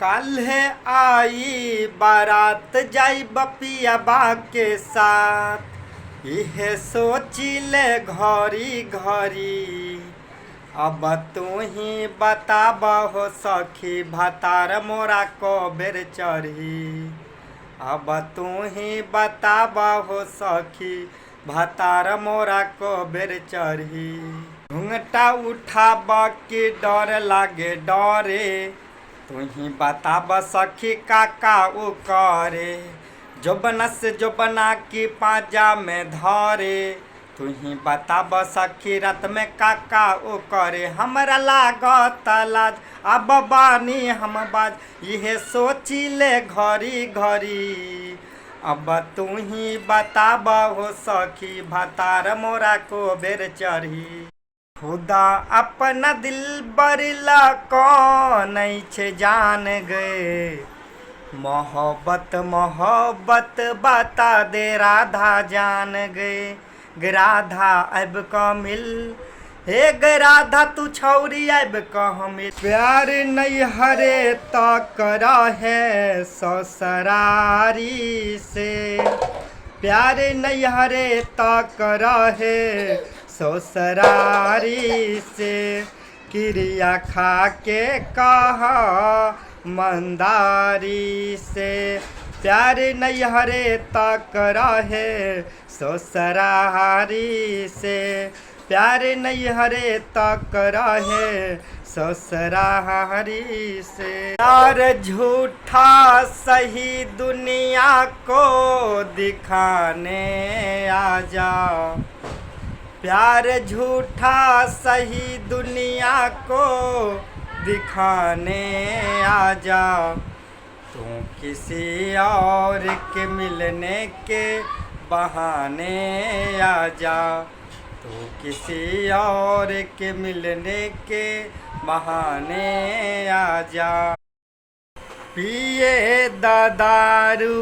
काल्हे आई बारात जाई बपियाबा के साथ। इहे सोचिले घड़ी घड़ी। अब तू ही बताब हो सखी भतार मोरा कबेर चढ़ी। अब तू ही बताब हो सखी भतार मोरा कबेर चढ़ी। घूंघटा उठाब के डर लागे डरे। तू ही बताब सखी काका उ करे। जोबना से जोबना की पाजा में धरे। तू ही बताब सखी रात में काका उ करे। हमरा लागत लाज अब बानी हम बाज। इहे सोचिले घड़ी घड़ी। अब तू ही बताब हो सखी भतार मोरा कबेर चढ़ी। खुदा अपना दिल बरिला कौन छे जान गए। मोहब्बत मोहब्बत बता दे राधा जान गए। राधा अब का मिल हे गे राधा तू छौरी अब कहाँ मिल। प्यार नहीं हरे तो करा है ससुरारी से। प्यार नहीं हरे तो करा है ससुरारी से। क्रिया खा के कहा मंदारी से। प्यार नहीं हरे तक रहे ससुरारी से। प्यार नहीं हरे तक रहे ससुरारी से। प्यार झूठा सही दुनिया को दिखाने आ जा। प्यार झूठा सही दुनिया को दिखाने आ जा। तू किसी और के मिलने के बहाने आ जा। तू किसी और के मिलने के बहाने आ जा। पिए दारू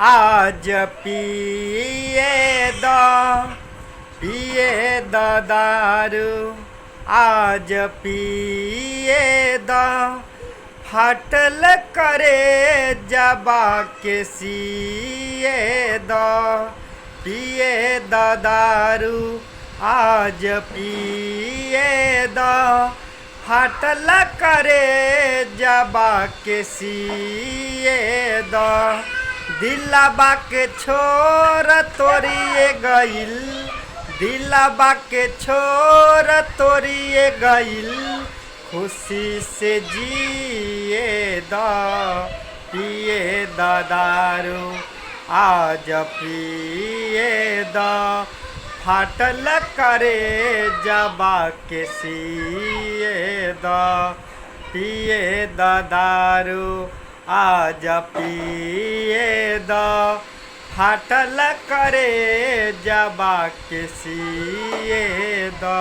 आज पिए दा। पिए दारू आज पिए दा। फटल करे जबा के सिए दा। पिए दारू आज पिए दा। फटल करे जबा के सिए दा। दिलबा के छोर तोड़िए गइल। दिलबा के छोर तोड़िए गइल। खुशी से जिए दा। पिए दारू आज पिए दा। फाटल करे जबा के सिए दा। पिए दारू आज पिए दा। फाटल करे जबा के सिए दा।